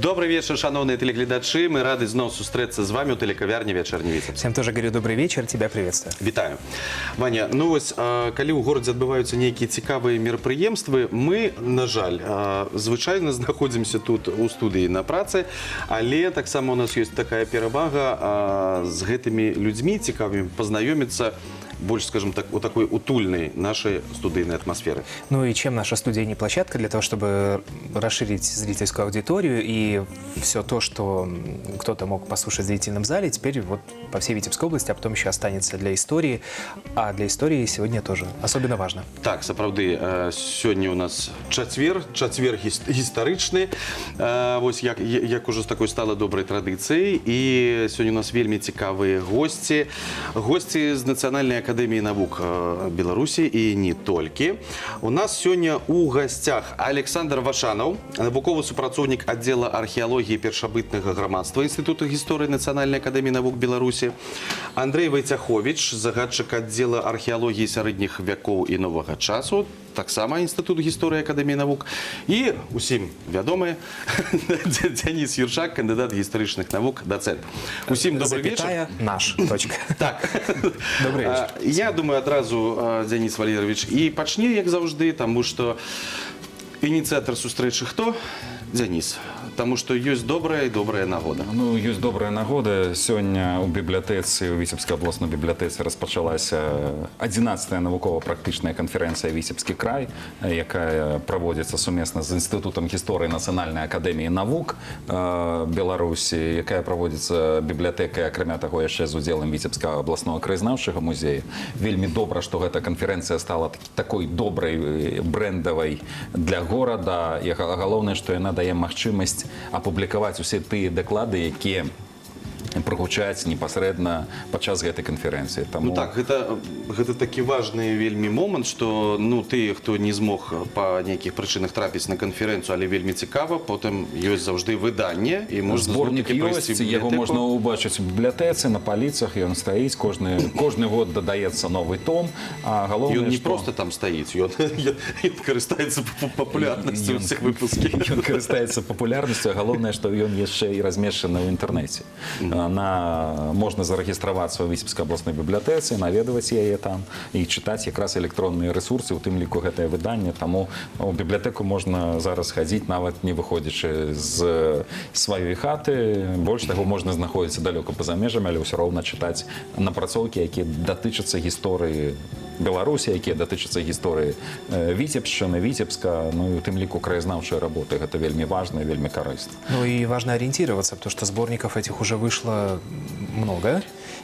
Добрый вечер, шановные телеглядачи. Мы рады снова встретиться с вами у телекавярні «Вечерний Витебск». Всем тоже говорю добрый вечер, тебя приветствую. Вітаю. Ваня, ну ось, коли у городі відбуваються які цікаві мероприємства, ми, на жаль, звичайно знаходимося тут у студії на праці, але так само у нас є така перевага з гэтымі людьми цікавими познайомитися больше, скажем так, у такой утульной нашей студийной атмосферы. Ну и чем наша студия не площадка для того, чтобы расширить зрительскую аудиторию, и все то, что кто-то мог послушать в зрительном зале, теперь вот по всей Витебской области, а потом еще останется для истории. А для истории сегодня тоже особенно важно. Так, сапраўды, сегодня у нас четверг историчный, вот як уже с такой стала доброй традицией, и сегодня у нас вельми цікавые гости з Национальной академии наук Беларуси и не только. У нас сегодня у гостях Александр Вашанов, навуковый супрацоўнік отдела археологии першабытнага грамадства Института истории Национальной академии наук Беларуси, Андрей Войцяхович, загадчик отдела археологии сярэдніх вякоў и нового часу, так само Институт истории Академии наук, и усім вядомы Денис Юршак, кандидат исторических наук, доцент. Усім добрый вечер. Наш. Точка. Так. Добрый вечер. Я думаю, одразу, Денис Валерьевич, и пачне, як заўжды, тому что инициатор сустрэчы хто? Денис. Потому что есть добрая и добрая нагода. Ну, есть добрая нагода. Сегодня у библиотецы, у Витебской областной библиотецы распочалась 11-я навукова-практичная конференция «Витебский край», якая проводится совместно с Институтом истории Национальной академии наук Беларуси, якая проводится библиотекой, акрамя того, яшчэ з удзелам Витебского областного краязнаўчага музея. Вельмі добра, что эта конференция стала такой доброй, брендовой для города. И главное, что она дае магчымасць апублікаваць усе тыя даклады, якія прогучаць непасрэдна падчас гэтай канферэнцыі. Ну так, гэта такі важны вельмі момант, што тыя, хто не змог па нейкіх прычынах трапіць на канферэнцыю, але вельмі цікава, потым ёсць заўжды выданне, і можна зборнік ёсць, яго можна ўбачыць у бібліятэцы, на паліцах, ён стаіць, кожны год дадаецца новы том, а галоўнае, ён не проста там стаіць, ён карыстаецца папулярнасцю ў ўсіх выпусках. Ён карыстаецца папулярнасцю, а галоўнае, што ён яшчэ і размешчаны ў інтэрнэце. Можна зарэгістравацца ў Віцебскай абласной бібліятэцы, наведваць яе там і чытаць якраз электронныя рэсурсы, у тым ліку гэтае выданне. Таму у бібліятэку можна зараз хадзіць, нават не выходзячы з сваёй хаты. Больш таго, можна знаходзіцца далёка па-за межамі, але ўсё роўна чытаць напрацоўкі, якія датычацца гісторыі Беларусі, якія датычацца гісторыі Віцебшчыны, Віцебска, ну і у тым ліку краязнаўчыя работы. Гэта вельмі важна і вельмі карысна. Ну и важно ориентироваться, потому что сборников этих уже вышло много.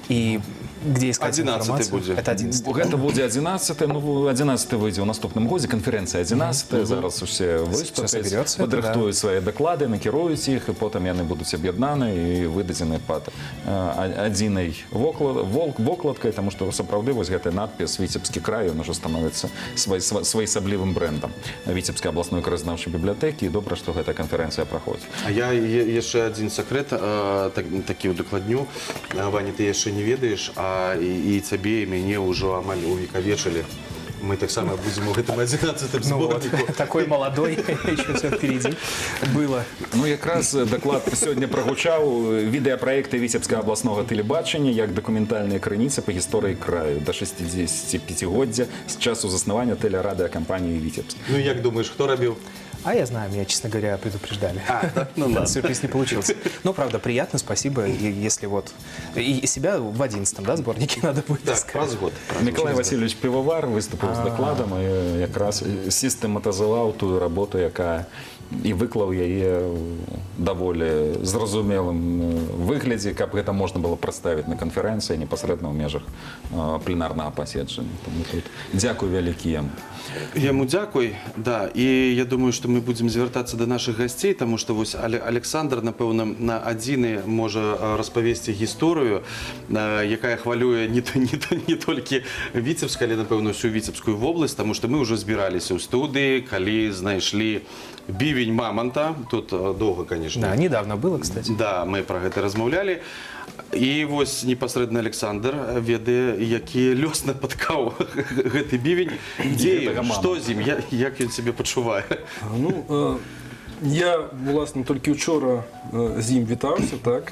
И где искать информацию? Будет. Это 11-й. Гэта будзе 11-й, ну 11-й выйдзе ў наступным годзе, канферэнцыя 11-й, зараз усе выступяць, падрыхтуюць свае даклады, накіруюць іх, і потым яны будуць аб'яднаны і выдадзены пад адзінай вокладкай, таму што сапраўды вось гэты надпіс «Віцебскі край», ён ужо становіцца своеасаблівым брэндам Віцебскай абласной краязнаўчай бібліятэкі, і добра, што гэтая канферэнцыя праходзіць. А я яшчэ адзін сакрэт такі ўдакладню. Ваня, ты яшчэ не ведаеш, и тебе, и мяне ўжо амаль увекавечылі. Мы так само будем в этом 11-м сборнику. Вот, такой молодой, еще все впереди было. Ну, якраз доклад сегодня прогучаў відэапраекты Віцебскага абласнога тэлебачання як дакументальныя крыніцы па гісторыі краю да 65-годдзя з часу заснавання тэлерадыакампаніі «Віцебск». Ну, як думаешь, хто рабіў? А я знаю, меня, честно говоря, предупреждали. Ну ладно. Сюрприз не получился. Но, правда, приятно, спасибо. Если вот... И себя в 11-м, да, сборнике надо будет так, искать. праз год. Миколай Васильевич Пивовар выступил з докладом і якраз сістэматызаваў тую работу, якая і выклаў яе даволі зразумелым выглядзе, каб гэта можна было прадставіць на канферэнцыі непасрэдна ў межах пленарнага паседжання. Таму тут дзякуй вялікі яму. Яму дзякуй, да. І я думаю, што мы будзем звяртацца да нашых гасцей, таму што вось Александр, напэўна, на адзіны можа распавесці гісторыю, якая хвалюе не толькі Віцебска, але, напэўна, всю Віцебскую вобласць, таму што мы ўжо збіраліся ў студыі, калі знайшлі бівень мамонта. Тут долго, конечно. Да, недавно было, кстати. Да, мы про гэта размаўлялі. І вось непасрэдна Александр ведае, які лёс напаткаў гэты бівень. Дзе ён? Што з ім? Як ён сябе пачувае? Ну, Я, власне, тільки вчора з ним вітався, так,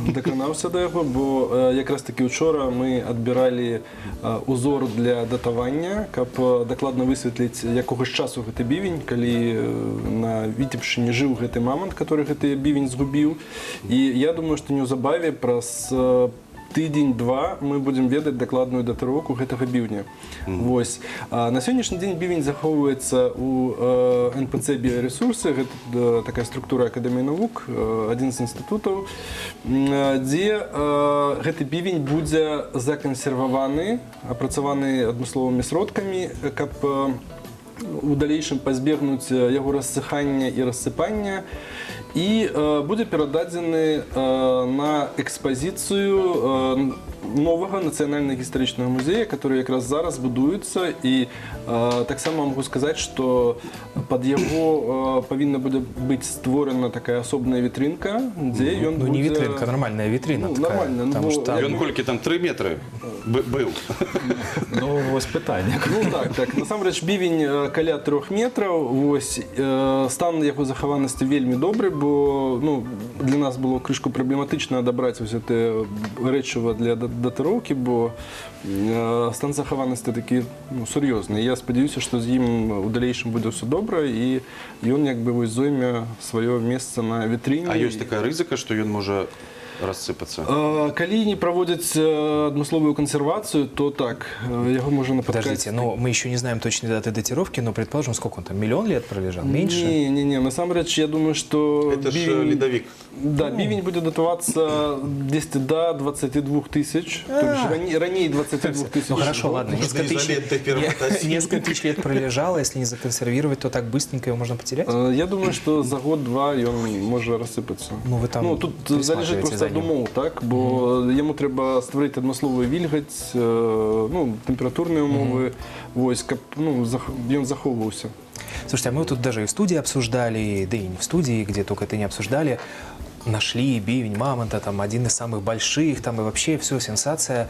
доконався до його, бо якраз таки вчора ми відбирали узор для датування, щоб докладно висвітлити, якого ж часу цей бівень, коли на Вітебщині жив цей мамонт, який цей бівень згубив. І я думаю, що неўзабаве праз тыдзень-два мы будем ведаць дакладную датыроўку гэтага бівня. Вось. На сённяшні дзень бівень захоўваецца ў НПЦ «Біяресурсы», гэта такая структура Акадэміі навук, адзін з інстытутаў, дзе гэты бівень будзе закансерваваны, апрацаваны адмысловымі сродкамі, каб у далейшым пазбегнуць яго рассыхання і рассыпання, і будзе перададзены на экспазіцыю новага нацыянальна-гістарычнага музея, который якраз зараз будуецца, і таксама могу сказаць, што пад яго павінна будзе быць створана такая асобная вітрынка, дзе ён будзе... Ну, не вітрынка, нармальная вітрына такая. Нормально, потому что там... Ён колькі там 3 метры быў? Ну, ось питання. Ну так. Насамрэч бівень каля 3 метраў. Вось стан яго захаванасці вельмі добры, бо для нас было крышку праблематычна адабраць вось гэтае рэчыва для датыроўкі, бо стан захаванасці такі сур'ёзны. Я спадзяюся, што з ім у далейшым будзе ўсё добра, і ён як бы вось зойме сваё месца на вітрыне. А ёсць такая рызыка, што ён можа рассыпацца? Калі не проводять адмысловую консервацию, то так, его можно нападать. Подождите, но мы еще не знаем точной даты датировки, но предположим, сколько он там, миллион лет пролежал? Меньше? Не, насамрэч, я думаю, что... Это же ледовик. Да, бивень будет датаваться 10 до 22 тысяч, то есть ранее 22 тысяч. Ну хорошо, ладно, Можно несколько тысяч лет пролежало, если не законсервировать, то так быстренько его можно потерять? Я думаю, что за год-два он может рассыпаться. Ну, вы там тут залежить просто від умов, так? Бо йому треба створити адмыслову вільгаць, температурні умови, ось, каб він заховувався. Слушайте, а мы тут даже и в студии обсуждали, да и не в студии, где только это не обсуждали, нашли бивень мамонта, там один из самых больших, там и вообще все, сенсация.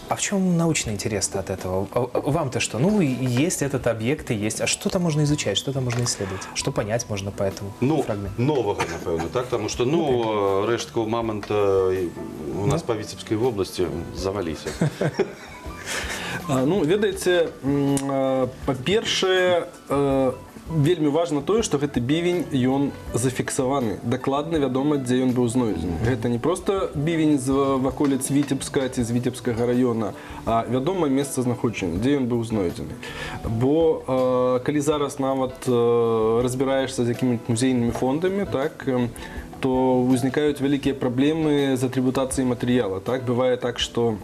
А в чем научный интерес от этого? Вам-то что? Ну, есть этот объект, и есть. А что там можно изучать, что там можно исследовать? Что понять можно по этому фрагменту? Нового, напевно, так? Тому що, рештку мамонта у нас по Вітебській області завалися. Ведаеце, па-першае, вельмі важна тое, што гэты бівень, ён зафіксаваны. Дакладна вядома, дзе ён быў знойдзены. Гэта не проста бівень з ваколіц Вітебска ці з Вітебскага раёна, а вядома месца знаходжання, дзе ён быў знойдзены. Бо калі зараз нават разбіраешся з якімі-нибудь музейнымі фондамі, так, то ўзнікаюць вялікія праблемы з атрыбутацыяй матэрыяла. Так, бывае так, што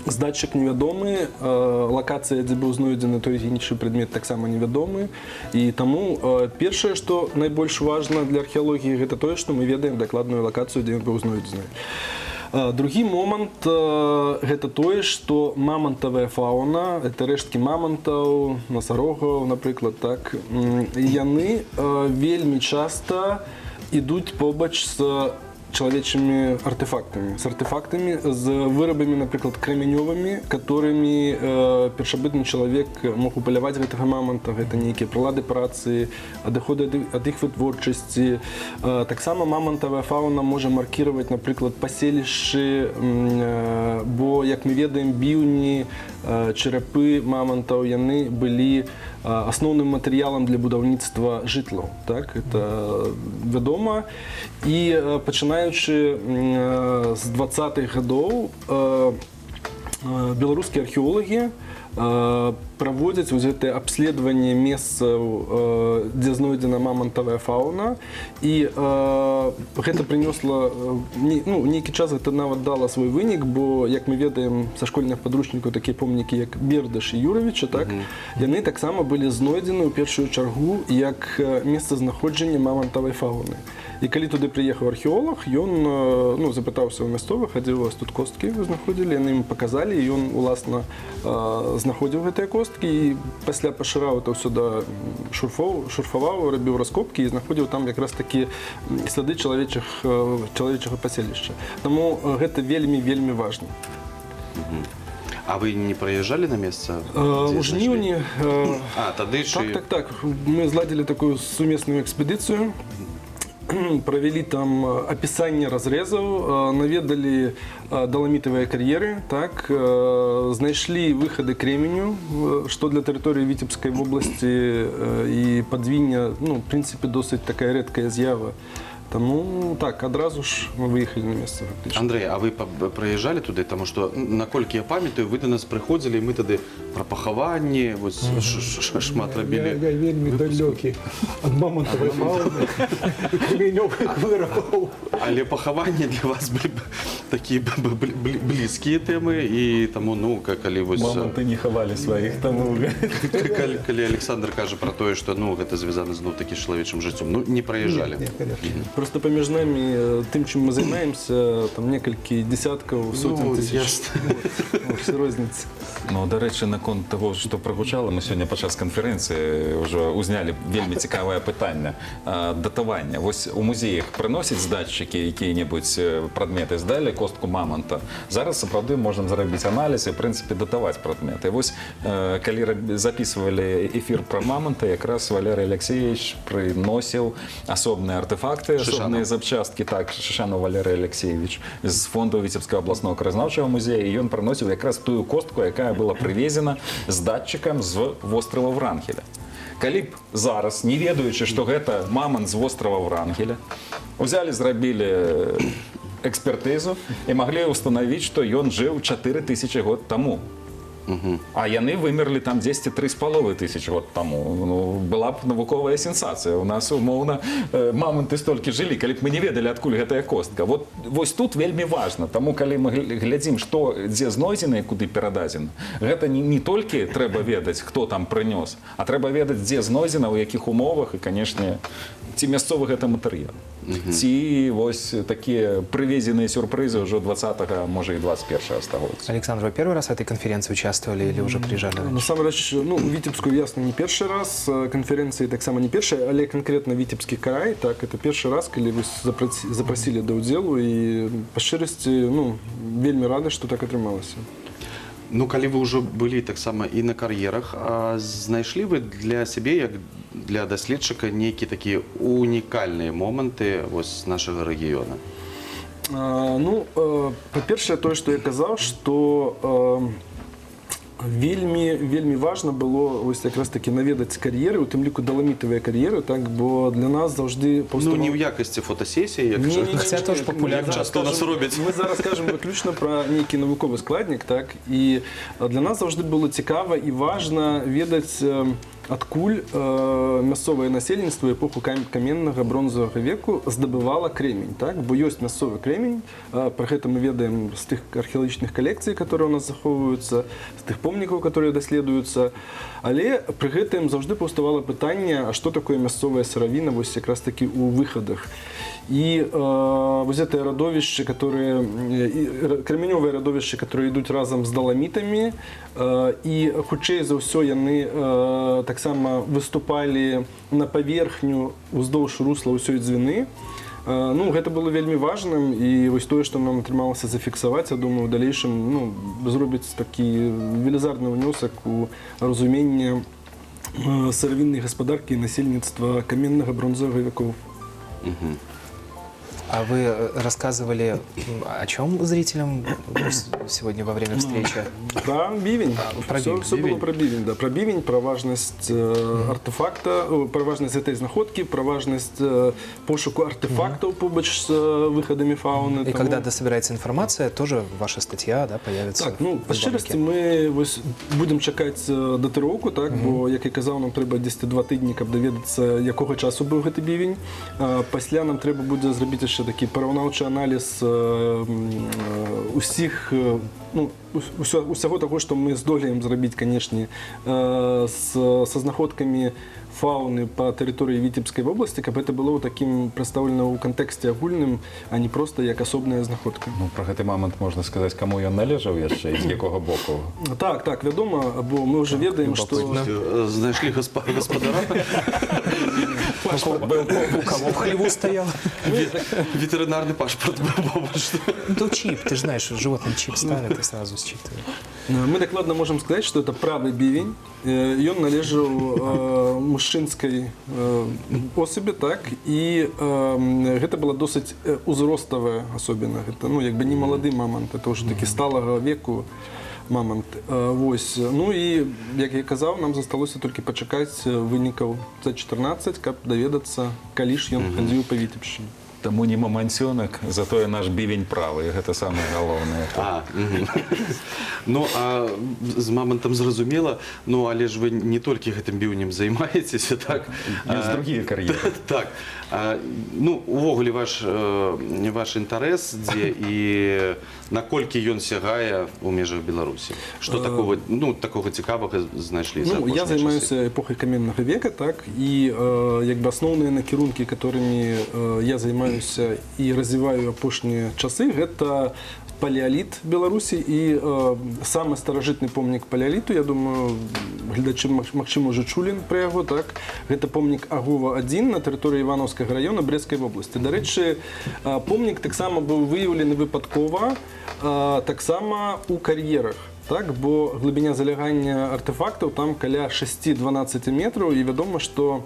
здатчык невядомы, лакацыя, дзе быў знойдзены той ці іншы прадмет, таксама невядомы. І таму першае, што найбольш важна для археалогіі, гэта тое, што мы ведаем дакладную лакацыю, дзе ён быў знойдзены. Другі момант – гэта тое, што мамантавая фауна, гэта рэшткі мамантаў, насарогаў, напрыклад, так, яны вельмі часта ідуць побач з чалавечымі артефактамі, з артефактамі, з вырабамі, напрыклад, крамянёвымі, которымі першабытны чалавек мог упаляваць гэтага маманта, гэта нейкія прылады працы, адыходы ад іх вытворчасці. Таксама мамантавая фауна можа маркіраваць, напрыклад, паселішчы, бо, як мы ведаем, біўні, чарапы мамантаў, яны былі асноўным матэрыялам для будаўніцтва жытлаў. Так? Это вядома. І пачынаючы з 20-х гадоў беларускія археолагі праводзяць вось гэтае абследаванне месцаў, дзе знойдзена мамантавая фауна. І гэта прынёсла, нейкі час гэта нават дала свой вынік, бо, як мы ведаем са школьных падручнікаў, такія помнікі, як Бердаш і Юравіча, так, яны таксама былі знойдзены ў першую чаргу як месцазнаходжанне мамантавай фауны. І калі туды прыехаў археолог, ён запытаўся ў мясцовых, а дзе у вас тут косткі вы знаходзілі, яны ім паказалі, і ён, уласна, знаходзіў гэтыя косткі і пасля пашыраў это ўсё да шурфаваў, рабіў раскопкі і знаходзіў там якраз такі сляды чалавечага паселішча. Таму гэта вельмі-вельмі важна. А вы не проезжали на место? У Жніўні Тады ж так. Мы зладили такую сумесную экспедицию, провели там описание разрезов, наведали доломитовые карьеры, так, знайшли выходы кременю, что для территории Витебской области и подвинья, ну, в принципе, досить такая редкая з'ява. Тому так, одразу ж ми виїхали на місце фактично. Андрей, а ви проїжджали туди? Тому що, наколькі я пам'ятаю, ви до нас приходили, і ми тоді про поховання, ось шмат робили. Я вельми далекий від мамонтової фауни, кременьових виробів. Але поховання для вас були такі близькі теми, і тому, ну, коли ось... Мамонты не ховали своих тому. Коли Олександр каже про те, що, ну, це зв'язано знов-таки з чоловічим життям, ну, не проїжджали. Ні, конечно. Просто поміж нами, тим, чим ми займаємося, там кілька десятків, сотень тисяч. ясно. Все різниця. Ну, до речі, на конт того, що прогучало, ми сьогодні під час конференції вже узняли вельми цікаве питання. Датування. Ось у музеях приносять з датчики які-небудь предмети, здали костку мамонта. Зараз, справді, можемо зробити аналіз і, в принципі, датувати предмети. І ось, коли записували ефір про мамонта, якраз Валерій Олексійович приносив особні артефакти, особні запчастки, так, Шишанов Валерій Олексійович з фонду Витебського обласного краєзнавчого музею, і він приносив якраз ту костку, яка була привезена з датчиком з острова Врангеля. Калі б зараз, не ведаючи, што гэта мамонт з острова Врангеля, узялі, зрабілі экспертызу і маглі ўстанавіць, што ён жыў 4000 год таму. А яны вымерлі там 10-3,5 тысячи год таму. Ну, была б навуковая сенсацыя. У нас, умоўна, мамонты столькі жылі, калі б мы не ведалі, адкуль гэтая костка. Вот, вось тут вельмі важна. Таму, калі мы глядзім, што, дзе знойдзена і куды перададзена, гэта не толькі трэба ведаць, хто там прынёс, а трэба ведаць, дзе знойдзена, у якіх умовах і, канешне, ці мясцовы гэта матэрыял. Ці вось такія прывезеныя сюрпрызы ўжо 20-го, можа, і 21-го стагоддзя. Александр, вы первый раз в этой конференции участвовали или уже приезжали раньше? Насамрэч, ну, у Витебску, ясно, не першы раз, конференції так само не першая, але конкретно Витебский край, так, это першы раз, калі вы запросили до удзелу, і па шчырасці, ну, вельмі рады, што так атрымалася. Ну, калі вы ўжо былі таксама і на кар'ерах, а знайшлі вы для сябе, як для даследчыка, нейкія такія унікальныя моманты вось нашага рэгіёна? Ну, па-першае, тое, што я казаў, што вельмі важна было ось якраз таки наведаць кар'еры, у тым ліку даламітавыя кар'еры, так, бо для нас заўжды Ну, не ў якасці фотасесіі, як Хотя тоже популярно. часто у нас робяць. Мы зараз кажам выключна пра нейкі навуковы складнік, так, і для нас заўжды было цікава і важна ведаць, адкуль мясцовае насельніцтва эпоху каменнага бронзавага веку здабывала кремень, так? Бо ёсць мясцовы кремень, пра гэта мы ведаем з тых археалагічных калекцый, которые у нас захоўваюцца, з тых помнікаў, которые даследуюцца, але пры гэтым заўжды паўставала пытанне, а што такое мясцовая сыравіна вось якраз такі ў выхадах. І вось гэтыя радовішчы, которые кременёвыя радовішчы, которые ідуць разам з даламітамі, і хутчэй за ўсё яны таксама выступалі на паверхню уздоўж русла ўсёй дзвіны. Ну, гэта было вельмі важным, і вось тое, што нам атрымалася зафіксаваць, я думаю, у далейшым, ну, зробіць такі велізарны ўнёсак у разуменне сыравіннай гаспадаркі і насельніцтва каменнага бронзавага векоў. А вы рассказывали о чем зрителям сегодня во время встречи? Про бивень. Про бивень. Все было про бивень, да. Про бивень, про важность артефакта, про важность этой находки, про важность пошуку артефактов побач с выходами фауны. И когда дособирается информация, тоже ваша статья, да, появится? Так, ну, по щирості, ми будемо чекати датировку, так, бо, як я казав, нам треба 10-2 тижні, щоб довідатися, якого часу був цей бівень. Після нам треба буде зробити ще такий порівнявчий аналіз усіх, ну, усього того, що ми здолеем зробити, звісно, со знаходками фауны по тэрыторыі Віцебскай вобласці, каб гэта было такім прадстаўлена ў кантэксце агульным, а не проста як асобная знаходка. Ну, про гэты момант можна сказаць, каму ён належаў яшчэ і з якога боку. Так, вядома, бо мы ўжо ведаем, што... Знайшлі гаспадара? У кого в хлеву стоял? Ветеринарный пашпорт был. Ну, чип, ты же знаешь, животным чип ставят и сразу считывают. Мы дакладна можам сказаць, што это правы бівень. Ён належаў мужчынскай особе, так, і гэта была досыць узроставая асобіна. Гэта, ну, як бы не малады мамант, это ўжо такі сталага веку мамант. Вось. Ну і, як я казаў, нам засталося толькі пачакаць вынікаў за 14, каб даведацца, калі ж ён хадзіў па Віцебшчыне. Таму не маманцёнак, затое наш бівень правы, гэта самае галоўнае. Ну, а з мамантам зразумела, ну, але ж вы не толькі гэтым біўнем займаецеся, так? Ёсць другія кар'еры. Так. Ну, увогуле ваш інтарэс, дзе і наколькі ён сягае ў межах Беларусі? Што такога цікавага знайшлі за апошнія часы? Я займаюся эпохай каменнага века, так, і як бы асноўныя накірункі, которымі я займаюся і развіваю апошнія часы, гэта палеаліт Беларусі і самы старажытны помнік палеаліту, я думаю, гледачы, магчыма, ўжо чулі пра яго, так, гэта помнік Агова-1 на тэрыторыі Івановскага раёна Брэсцкай вобласці. Дарэчы, помнік таксама быў выяўлены выпадкова, таксама ў кар'ерах. Так, бо глыбіня залягання артефактаў там каля 6-12 метраў, і вядома, што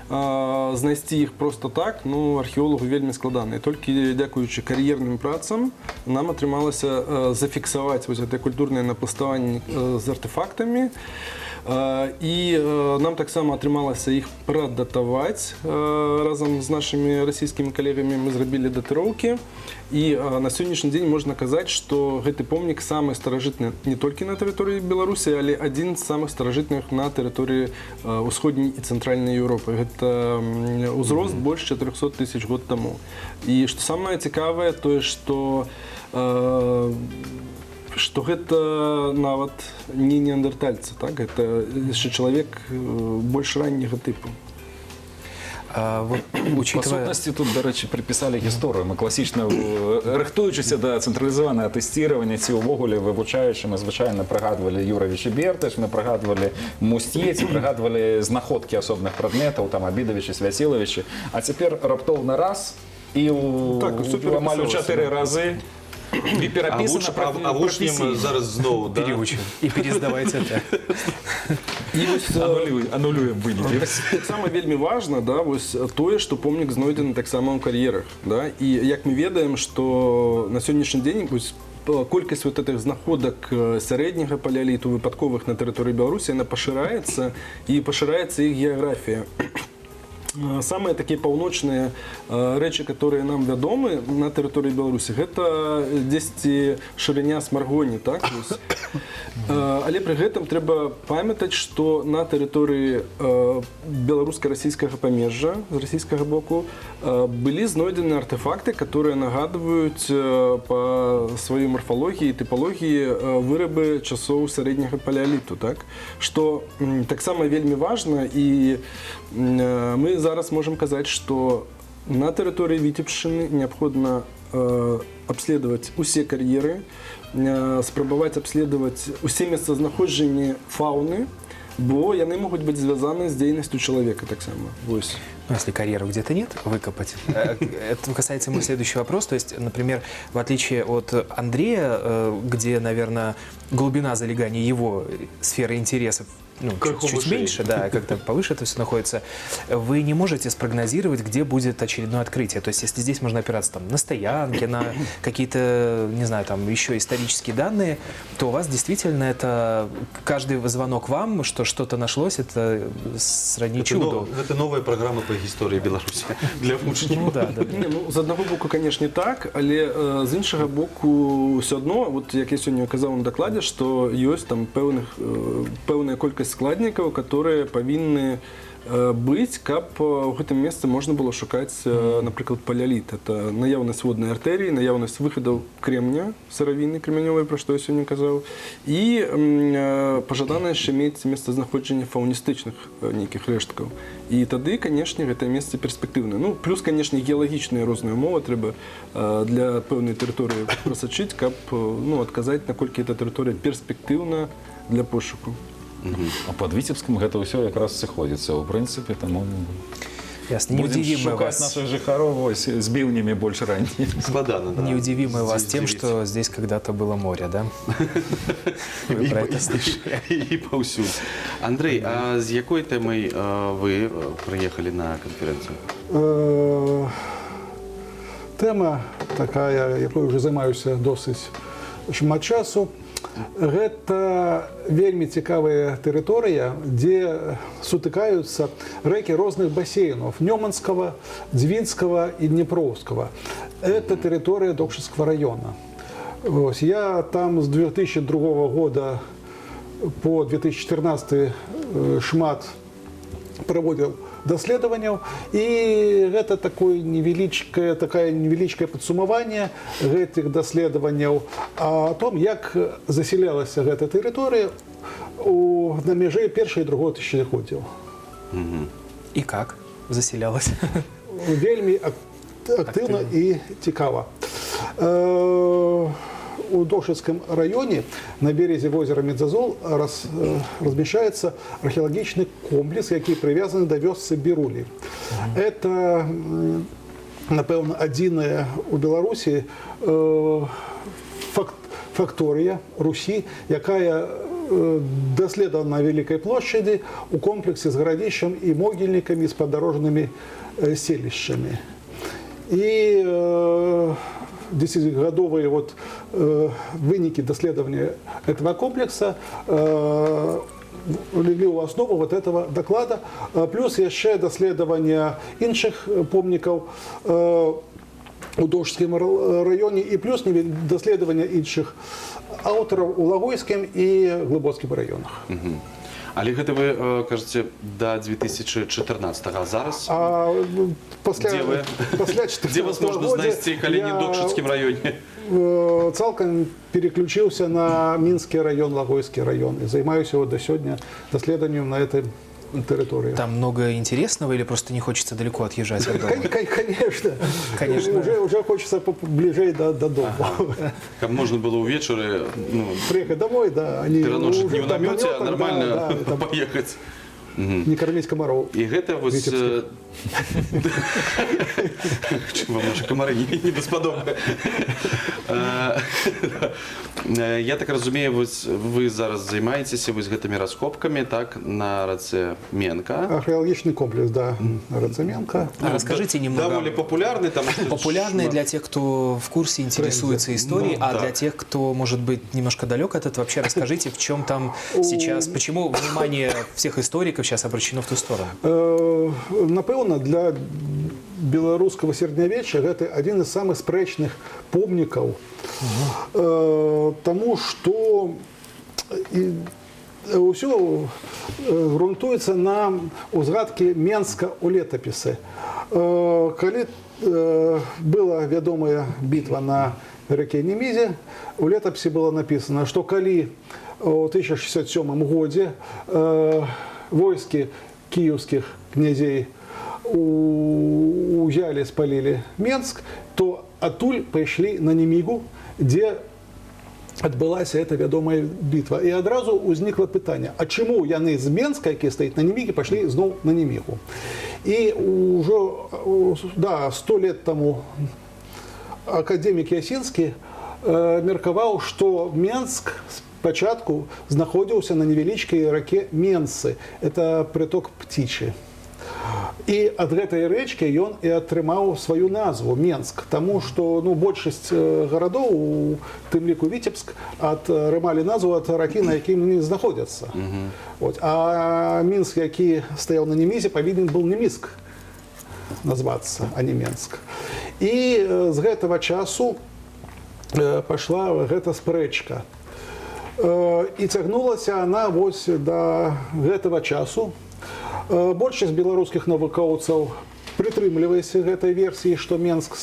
знайсці іх проста так, ну, археолагу вельмі складана. І толькі дзякуючы кар'ерным працам нам атрымалася зафіксаваць вось гэтае культурнае напластаванне з артефактамі. І нам таксама атрымалася іх прадатаваць разам з нашымі расійскімі калегамі. Мы зрабілі датыроўкі. І на сённяшні дзень можна казаць, што гэты помнік самы старажытны не толькі на тэрыторыі Беларусі, але адзін з самых старажытных на тэрыторыі ўсходняй і цэнтральнай Еўропы. Гэта ўзрост больш 400 000 год таму. І што самае цікавае, тое, што гэта нават не неандертальцы, так? Гэта яшчэ чалавек больш ранняга тыпу. Вот, Па сутнасці тут, дарэчы, прыпісалі гісторыю. Мы класічна, рыхтуючыся да цэнтралізаванага тэсціравання ці ўвогуле вывучаючы, мы звычайна прыгадвалі Юравіч і Бертыш, мы прыгадвалі Мусье, ці прыгадвалі знаходкі асобных прадметаў, там Абідавічы, Свяцілавічы. А цяпер раптоўна раз і амаль у 4 разы а вучням зараз зноў переучим і перездавайце так. І вось анулюем вынікі. Таксама вельмі важна, да, вось тое, што помнік знойдзены таксама ў кар'ерах, да, і як мы ведаем, што на сённяшні дзень вось колькасць вот этих знаходак сярэдняга палеаліту выпадковых на тэрыторыі Беларусі, яна пашыраецца, і пашыраецца іх геаграфія. Самыя такія паўночныя рэчы, которые нам вядомы на тэрыторыі Беларусі, гэта дзесьці шырыня Смаргоні, так? Але пры гэтым трэба памятаць, што на тэрыторыі беларуска-расійскага памежжа, з расійскага боку, былі знойдзены артефакты, которые нагадваюць па сваёй марфалогіі і тыпалогіі вырабы часоў сярэдняга палеаліту, так? Што таксама вельмі важна, і мы зараз можам казаць, што на тэрыторыі Віцебшчыны неабходна абследаваць усе кар'еры, спрабаваць абследаваць усе месцазнаходжанні фауны, бо яны могуць быць звязаны з дзейнасцю чалавека таксама. Вось. Ну, если карьеру где-то нет, выкопать. Это касается мой следующий вопрос. То есть, например, в отличие от Андрея, где, наверное, глубина залегания его сферы интересов чуть меньше, да, как-то повыше это все находится, вы не можете спрогнозировать, где будет очередное открытие. То есть, если здесь можно опираться там, на стоянки, на какие-то, не знаю, там еще исторические данные, то у вас действительно это каждый звонок вам, что что-то нашлось, это сродни чуду. Это новая программа по гісторыі Беларусі для вучняў. Ну, да. З аднаго боку, канешне, так, але з іншага боку ўсё адно, вот як я сёння казаў на дакладзе, што ёсць там пэўная колькасць складнікаў, которые павінны быць, каб у гэтым месцы можна было шукаць, напрыклад, палеаліт. Это наяўнасць воднай артэрыі, наяўнасць выхадаў кремня, сыравіны кремянёвай, пра што я сёння казаў, і пажадана яшчэ мець месцазнаходжанне фауністычных нейкіх рэшткаў. І тады, канешне, гэтае месца перспектыўнае. Ну, плюс, канешне, геалагічныя розныя умовы трэба для пэўнай тэрыторыі прасачыць, каб адказаць, наколькі эта тэрыторыя перспектыўна для пошуку. А под Витебском гэта ўсё якраз сыходзіцца. У прынцыпе, таму Ясно. Не будем удивим мы шукаць вас. наших жыхароў вось з біўнямі больш раней. Складана, да. Не удивим мы вас тем, Здзівіць. что здесь когда-то было море, да? Вы про это слышали? І паўсюль. Андрей, а з якой тэмай вы прыехалі на канферэнцыю? Тэма такая, якой уже займаюся досыць шмат часу. Гэта вельмі цікавая тэрыторыя, дзе сутыкаюцца рэкі розных бассейнаў Нёманскага, Дзвінскага і Днепровскага. Это тэрыторыя Докшинского района. Я там с 2002 года по 2014 шмат праводзіў даследаванняў, і гэта такое невялічкае падсумаванне гэтых даследаванняў о том, як засялялася гэта тэрыторыя на мяжы першага і другого тысячагоддзяў. И как заселялась? Вельмі актыўна і цікава. У Докшинском районе на березе озера Медзазол размещается археологичный комплекс, который привязан до вёсцы Бирули. Это, напевно, адзіная у Беларусі фактория Руси, якая даследована на Великой площади у комплексе с городищем и могильниками, с подорожными селищами. И 10-годовые выники даследования этого комплекса легли у основу вот этого доклада. Плюс еще даследования інших помников у Докшинском районе, и плюс даследования інших авторов у Логойском и Глибоцком районах. Але гэта вы кажаце да 2014-го, а зараз? Пасля Дзе вас можна знайсці, калі не в Докшинскім раёне? Цалкам переключился на Минский район, Логойский район. И займаюсь до сегодня даследованием на этой территории. Там много интересного или просто не хочется далеко отъезжать от дома? Конечно. Уже хочется ближе до дома. Как можно было увечары приехать домой, да. Пераночить не в намёте, а нормально поехать. Не кормить комаров. И гэта вось... Вам наши комары не бесподобны. Я так разумею, вы зараз займаецеся вось гэтымі раскопкамі, так, на рацэ Менка. Археологичный комплекс, да, на рацэ Менка. Расскажите немного. Довольно популярный. Популярный для тех, кто в курсе, интересуется историей, а для тех, кто, может быть, немножко далек от этого, вообще расскажите, в чем там сейчас, почему внимание всех историков сейчас обращено в ту сторону? Напэўна, для беларускага сярэднявечча гэта адзін з самых спрэчных помнікаў, таму што ўсё грунтуецца на узгадкі Менска ў летапісы. Калі была вядомая бітва на раке Немізе, у летапісе было напісана, што калі ў 1067 годзе войскі кіеўскіх князей узялі, спалілі Менск, то адтуль пайшлі на Немігу, дзе адбылася эта вядомая бітва. І адразу ўзнікла пытанне, а чаму яны з Менска, які стаіць на Немігі, пайшлі зноў на Немігу? І ўжо 100 лет таму акадэмік Ясінскі меркаваў, што Менск спачатку знаходзіўся на невялічкай раке Менсы. Это прыток Птічы. І ад гэтай рэчкі ён і атрымаў сваю назву Менск, таму што большасць гарадоў, у тым ліку Віцебск, атрымалі назву ад ракі, на якім яны знаходзяцца. А Мінск, які стаяў на Немізе, павінен быў Неміск назвацца, а не Менск. І з гэтага часу пайшла гэта спрэчка. І цягнулася она вось да гэтага часу. Большасць беларускіх навукоўцаў прытрымліваецца гэтай версіі, што Менск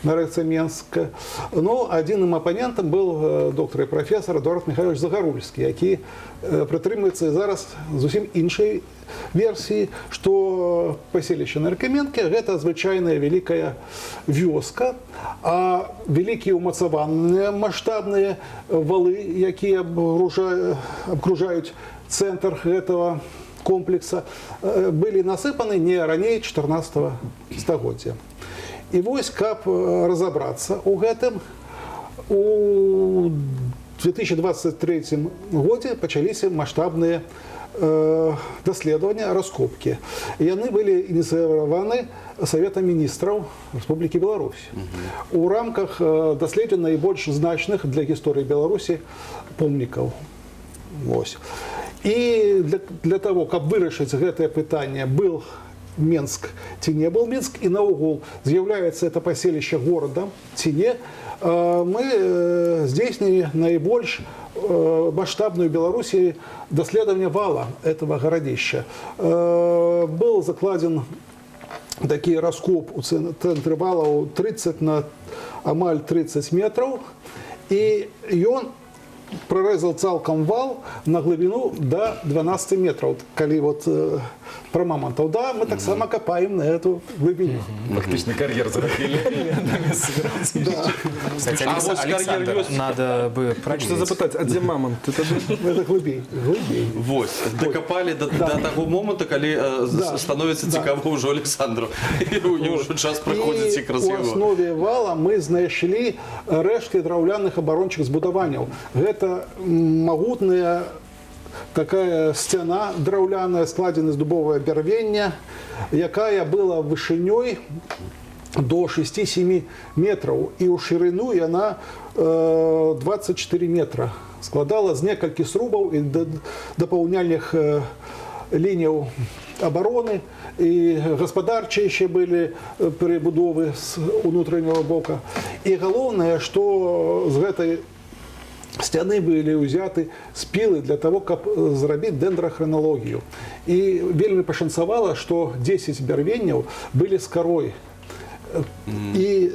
нарэцца Менска. Но адзіным апанентам был доктор і прафесор Эдуард Михайлович Загарульскі, які прытрымліваецца зараз зусім іншай версіі, што паселішча на Ракаменке – гэта звычайная вялікая вёска, а вялікія ўмацаваныя маштабныя валы, якія абкружаюць цэнтр гэтага комплекса, былі насыпаны не раней 14 стагоддзя. І вось, каб разабрацца ў гэтым, у 2023 годзе пачаліся маштабныя даследавання, раскопкі. Яны былі ініцыяваны Саветам міністраў Рэспублікі Беларусь. У рамках даследавання найбольш значных для гісторыі Беларусі помнікаў. Вось. І для того, каб вырашыць гэтае пытанне, был Менск ці не был Менск, і наогул з'яўляецца это паселішча горадам ці не, мы здзейснілі найбольш масштабную Беларуси доследование вала этого городища. Был закладен такой раскоп у центре вала 30 на амаль 30 метров, и он прорезал цалком вал на глубину до 12 метров. Коли вот про мамонтов, да, мы так само копаем на эту глубину. Фактично карьер заробили. Кстати, Александр, надо бы Хочется проверить. запытать, а где мамонт? Это глубей. Вот, докопали до того момента, когда становится цікаво уже Александру. И уже час проходит якраз у його. основе вала мы знайшли рештки драўляных абарончых збудаванняў. Это могутная такая сцяна драўляная, складзена з дубовага бярвення, якая была вышынёй до 6-7 метров, и у ширину она 24 метра. Складала з некалькіх срубаў і дапаўняльных ліній обороны, и гаспадарчыя еще были прибудовы с внутреннего бока. И главное, что с этой сцяны были узяты спілы для того, каб зрабіць дендрахронологію. І вельмі пашанцавала, што 10 бярвенняў былі з карой. І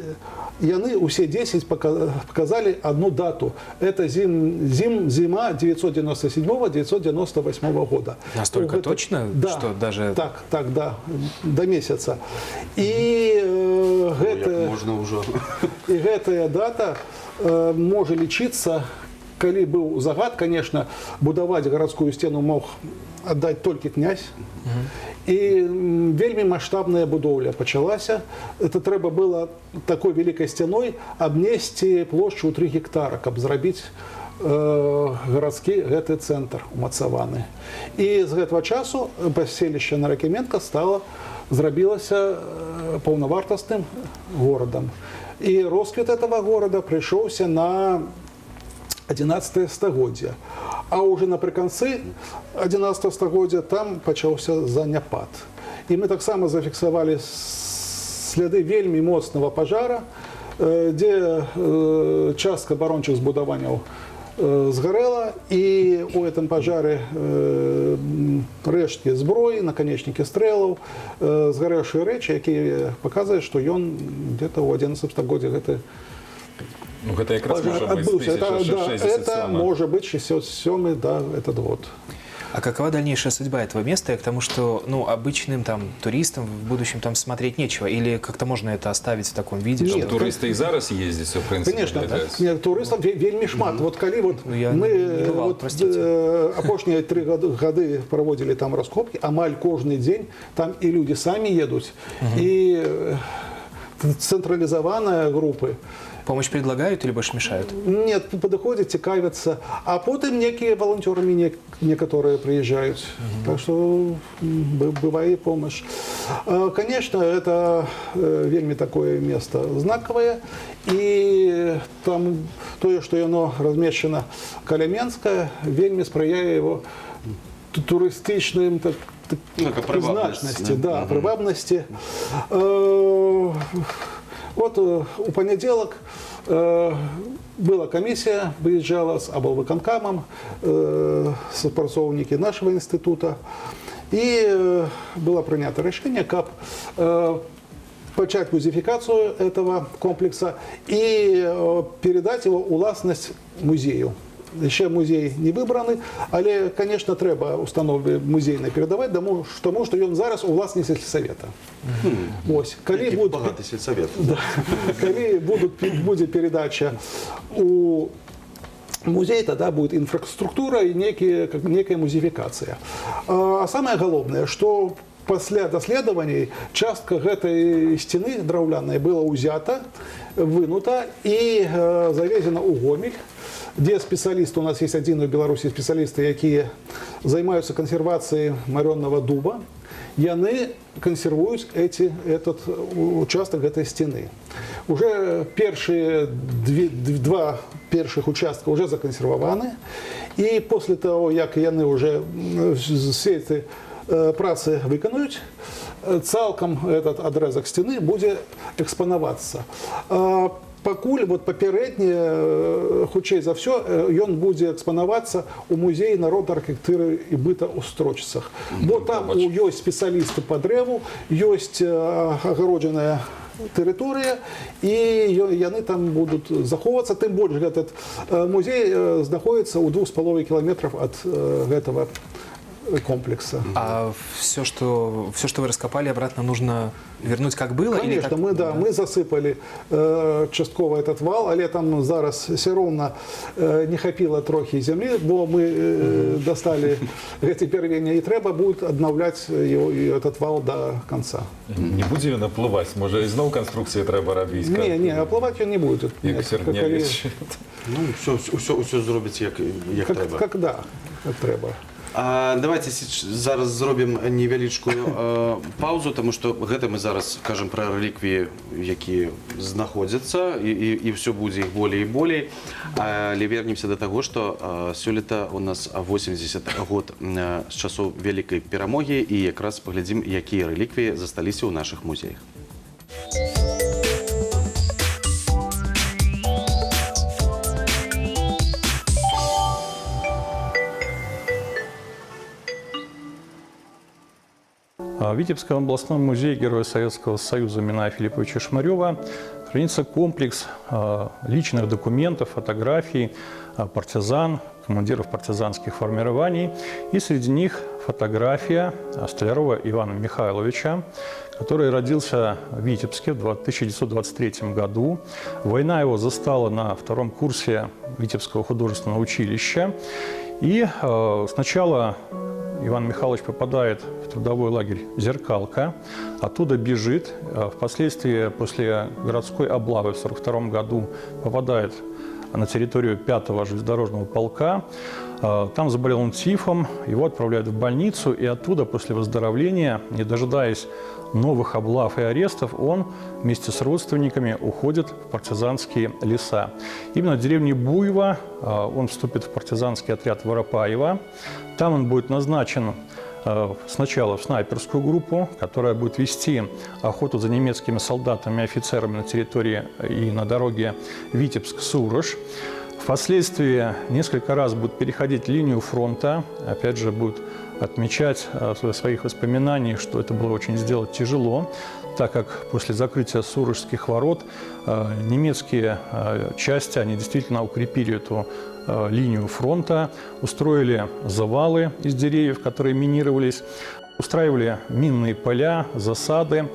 яны усе 10 показали одну дату. Это зима 997-998 года. Настолько точно, да, что даже... Так, да, до месяца. И гэтая дата можа лічыцца, калі быў загад, конечно, будаваць гарадскую сцену мог аддаць толькі князь. І вельмі маштабная будоўля пачалася. Это трэба было такой вялікай сцяной абнесці плошчу ў 3 гектара, каб зрабіць гарадскі гэты цэнтр умацаваны. І з гэтага часу паселішча на Ракаменка зрабілася паўнавартасным горадам. І росквіт этого города прыйшоўся на 11 стагоддзя. А уже напрыканцы 11 стагоддзя там пачаўся заняпад. І мы таксама зафіксавалі сляды вельмі моцнага пажара, дзе частка абарончых збудаванняў згарэла, і у этом пажары рэшткі зброі, наканечнікі стрэлаў, згарэўшыя рэчы, якія паказваюць, што ён где-то ў 11 стагоддзя гэты Ну, это как раз может быть отбылся. 1667. Это может быть 67-й, да, этот год. А какова дальнейшая судьба этого места? Я к тому, что обычным там туристам в будущем там смотреть нечего. Или как-то можно это оставить в таком виде? Нет, что- Туристы и зараз ездят, в принципе. Конечно, глядаць. нет, туристов вельмі шмат. Вот коли вот я не мы бывал, простите. апошнія 3 гады проводили там раскопки, амаль кожный день там и люди сами едут, и централизованные группы. Помощь предлагают или больше мешают? Нет, подходят, цікавятся, а потом некие волонтерами некоторые приезжают. Так что бывает и помощь. Конечно, это вельми такое место знаковое. И там то, что оно размещено каля Менска, вельми сприяе его туристичным значности, да, привабности. Вот у понедельник была комиссия, выезжала с облвыконкамом, сопрацоўнікі нашего института. И было принято решение, как начать музеификацию этого комплекса и передать его у власність музею. Ще музей не вибраний, але, звісно, треба установи музейне передавати, тому що він зараз у власності сільсовета. Ось, коли Багатий сільсовет. коли буде передача у музей, тогда будет инфраструктура и некая музеификация. А самое главное, что после доследований частка этой стены драўляной была узята, вынута и завезена у Гомель, где специалисты, у нас есть один в Беларуси специалисты, которые занимаются консервацией моренного дуба, и они консервуют этот участок этой стены. Уже два перших участка уже законсервованы, и после того, как они уже все эти працы виконують, цалком этот отрезок стены будет экспонироваться. Покуль вот попереднє, хутчэй за все, ён буде экспонироваться у музеі народной архитектуры и быта у Строчцах. Бо там есть специалисты по древу, есть огородженная территория, и яны там будут заховываться. Тем больше этот музей находится у 2,5 километров от этого комплекса. А все, что вы раскопали, обратно нужно вернуть как было? Конечно, или как... мы засыпали частково этот вал, але там зараз все равно не хапило трохи земли, бо мы достали эти первения, и треба будет обновлять этот вал до конца. Не буде він опливати, може і знову конструкції треба робити? Не, оплывать он не будет. Як Сердневич. Ну, все зробить, як треба. Как треба. Давайте зараз зробимо невеличку паузу, тому що гэта мы зараз кажем про реліквії, які знаходяться, і все буде їх болей і болей. Але вернемся до того, що сёлета у нас 80 год з часу Великої Перамоги, і якраз поглядзім, якія реліквії засталіся ў наших музеях. В Витебском областном музее Героя Советского Союза Миная Филипповича Шмарева хранится комплекс личных документов, фотографий партизан, командиров партизанских формирований. И среди них фотография Столярова Ивана Михайловича, который родился в Витебске в 1923 году. Война его застала на втором курсе Витебского художественного училища. И сначала Иван Михайлович попадает в трудовой лагерь «Зеркалка», оттуда бежит, впоследствии после городской облавы в 1942 году попадает на территорию 5-го железнодорожного полка. Там заболел он тифом, его отправляют в больницу, и оттуда после выздоровления, не дожидаясь новых облав и арестов, он вместе с родственниками уходит в партизанские леса. Именно в деревне Буево он вступит в партизанский отряд Воропаева. Там он будет назначен сначала в снайперскую группу, которая будет вести охоту за немецкими солдатами и офицерами на территории и на дороге Витебск-Сурож. Впоследствии несколько раз будет переходить линию фронта, опять же будет отмечать в своих воспоминаниях, что это было очень сделать тяжело, так как после закрытия Сурожских ворот немецкие части, они действительно укрепили эту линию фронта, устроили завалы из деревьев, которые минировались, устраивали минные поля, засады.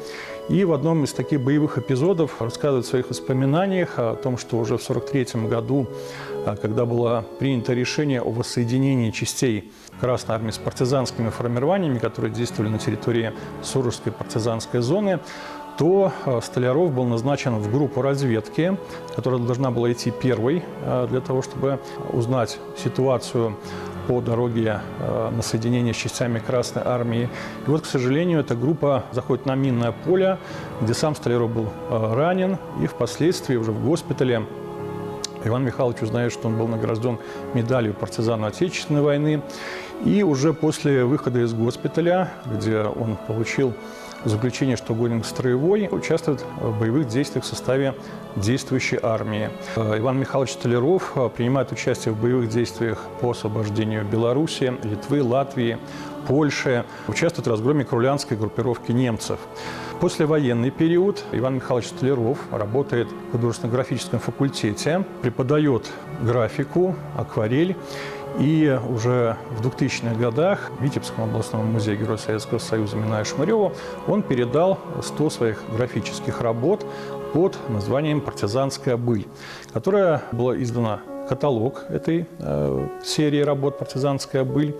И в одном из таких боевых эпизодов рассказывает в своих воспоминаниях о том, что уже в 1943 году, когда было принято решение о воссоединении частей Красной Армии с партизанскими формированиями, которые действовали на территории Сурожской партизанской зоны, то Столяров был назначен в группу разведки, которая должна была идти первой для того, чтобы узнать ситуацию по дороге на соединение с частями Красной Армии. И вот, к сожалению, эта группа заходит на минное поле, где сам Столяров был ранен, и впоследствии уже в госпитале Иван Михайлович узнает, что он был награжден медалью партизана Отечественной войны. И уже после выхода из госпиталя, где он получил заключения, что Горинг строевой участвует в боевых действиях в составе действующей армии. Иван Михайлович Столяров принимает участие в боевых действиях по освобождению Беларуси, Литвы, Латвии, Польши, участвует в разгроме крулянской группировки немцев. Послевоенный период Иван Михайлович Столяров работает в художественно-графическом факультете, преподает графику, акварель. И уже в 2000-х годах Витебскому областному музею Героя Советского Союза Миная Шмарёва он передал 100 своих графических работ под названием «Партизанская быль», которая была издана каталог этой серии работ «Партизанская быль».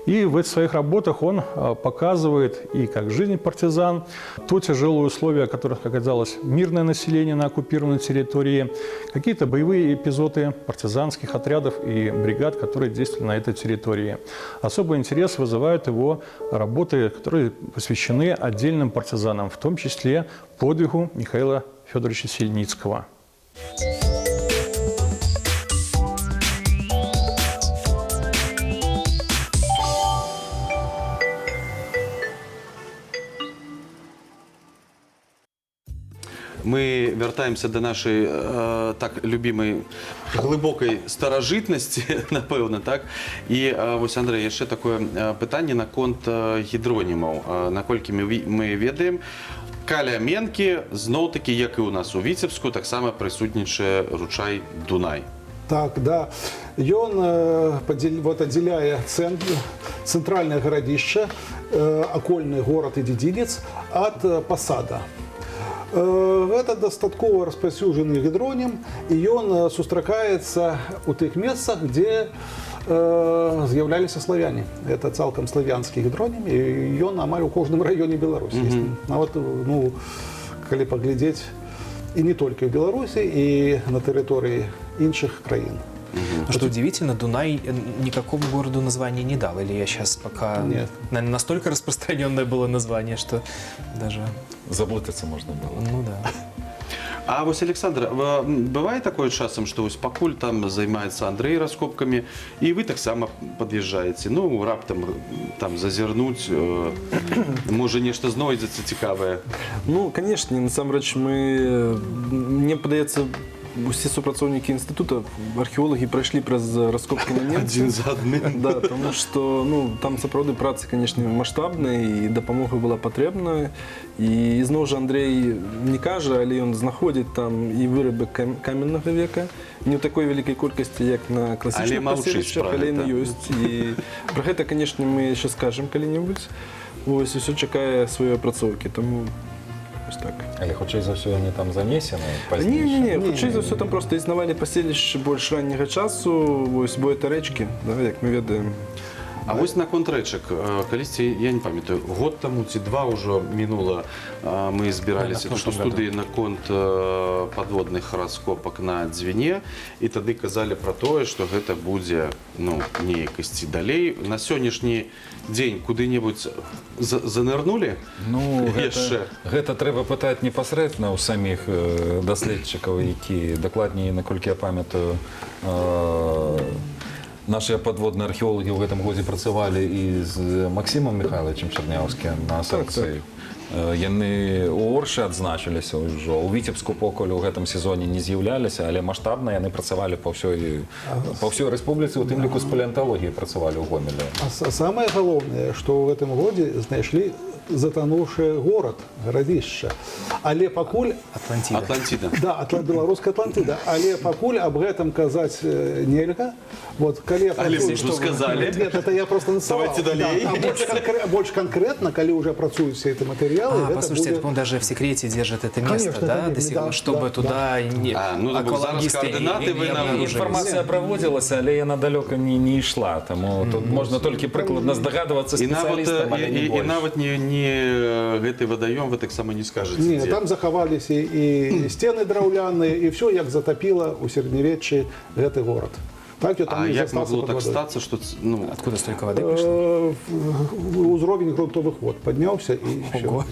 И в этих своих работах он показывает и как жизнь партизан, то тяжелые условия, в которых оказалось мирное население на оккупированной территории, какие-то боевые эпизоды партизанских отрядов и бригад, которые действовали на этой территории. Особый интерес вызывают его работы, которые посвящены отдельным партизанам, в том числе подвигу Михаила Федоровича Сельницкого. Мы вертаемся до нашої так любимої глибокої старожитності, напевно, так? І ось, Андрій, ще таке питання на конт гідронімів. Наколькі ми ведаємо, каля Менкі, знов-таки, як і у нас у Віцебську, так само присутнічає ручай Дунай. Так, да. И он вот отделяя центральное городище, окольный город и Дединец от посада. Это дастаткова распаўсюджаны гідронім, і ён сустракаецца ў тых месцах, дзе з'яўляліся славяне. Это цалкам славянскі гідронім, і ён амаль у кожным раёне Беларусі. Нават, ну, калі паглядзець, і не толькі ў Беларусі, і на тэрыторыі іншых краін. Но что удивительно, Дунай никакому городу названия не дал. Или я сейчас пока... Нет. Наверное, настолько распространенное было название, что даже... Заблудиться можно было. Ну да. А ось, Александр, бывает такое часом, что ось пакуль там займаецца Андрей раскопками, и вы так само подъезжаете, ну, раптам там зазірнуць, може нешта знойдзецца цікавае? Ну, конечно, насамрэч мне падаецца, усе супрацоўнікі інстытута, археолаги прайшлі праз раскопкі на Менцы. Адзін за адным. Да, тому что, ну, там сапраўды працы, конечно, маштабныя, і дапамога была патрэбная. І зноў жа Андрей не кажа, але ён знаходзіць там і вырабы каменнага века, не ў такой вялікай колькасці, як на класічных паселішчах, але яны ёсць. І пра гэта, конечно, мы яшчэ скажам калі-небудзь. Вось, усё чакае сваёй апрацоўкі, таму ось так. Але хутчэй за ўсё яны там занесены Не, хутчэй за ўсё там просто існавалі паселішчы больш ранняга часу, вось, бо это рэчкі, да, як мы ведаем. А вось наконт рэчак, калісьці, я не памятаю, год таму ці два ўжо мінула, мы збіраліся тут у студыі наконт падводных раскопак на Дзвіне, і тады казалі пра тое, што гэта будзе, ну, неяк ісці далей. На сённяшні дзень куды-небудзь занырнулі? Ну, яшчэ? гэта трэба пытаць непасрэдна ў саміх даследчыкаў, які дакладней, наколькі я памятаю, наши падводныя археолагі ў гэтым годзе працавалі і з Максімом Михайловичем Чарняўскім на секцыі. Яны у Оршы адзначыліся ўжо. У Віцебску покуль у гэтым сезоне не з'яўляліся, але маштабна яны працавалі па ўсёй рэспубліцы, у тым ліку з палеанталогіяй працавалі ў Гомелі. А самое галоўнае, што ў гэтым годзе знайшлі затонувший город, городище. Але пакуль... Атлантида. Да, белорусская Атлантида. Але пакуль об этом казать нельга. Вот, але что сказали? Нет, это я просто насовал. Давайте далее. Да, больше конкретно, коли уже працуют все эти материалы. Послушайте, будет... это, по-моему, даже в секрете держит это место, конечно, да? конечно, да, чтобы да, туда не... ну, зараз координаты вы нам... Інфармація праводзілася, але яна далёка не ішла. Таму тут можна толькі прыкладна здагадвацца спецыялістам, але не больш. І нават не гэты вадаём вы таксама не скажаце. Не, там захаваліся і сцены драўляныя, і все, як затапіла ў сярэднявеччы гэты горад. Так, А як могло так статися, що ну, Откуда столько воды пришло? Уровень грунтовых вод поднялся и Ого.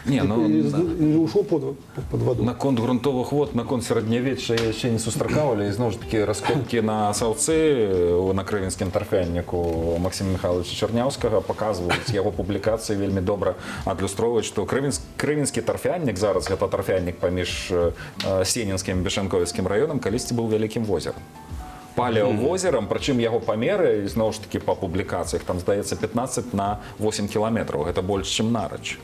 Не, ну, и ушел под воду. На конт ґрунтових вод, на конт середньовіччя ще не сустракавали. І знову ж таки розкопки на Савці, на Кривінському торфяннику Максима Михайловича Чернявського показують, його публікації вельми добре адлюстровують, що Кривінський торфянник, зараз це торфянник поміж Сенінським і Бішенковським районом, колись був великим озером. Палеовозером, причому його поміри, знову ж таки по публікаціях, там здається 15 на 8 кілометрів, це більше, ніж Нарач.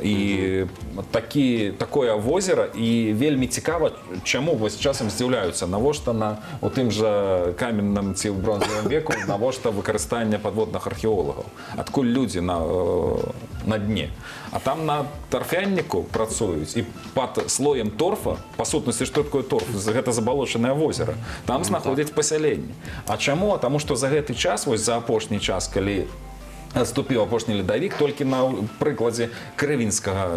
І таке озеро, і вельми цікаво, чому ось часом здивляються, навошта на тим же кам'яному ці в бронзовому віку, навошта використання підводних археологів. Откуль люди на дні. А там на торфяннику працюють, і під слоєм торфа, по сутності, що таке торф? Це заболочене озеро. Там знаходять поселення. А чому? Тому що за цей час, ось за опошній час, коли ступив опошній ледовик, тільки на прикладі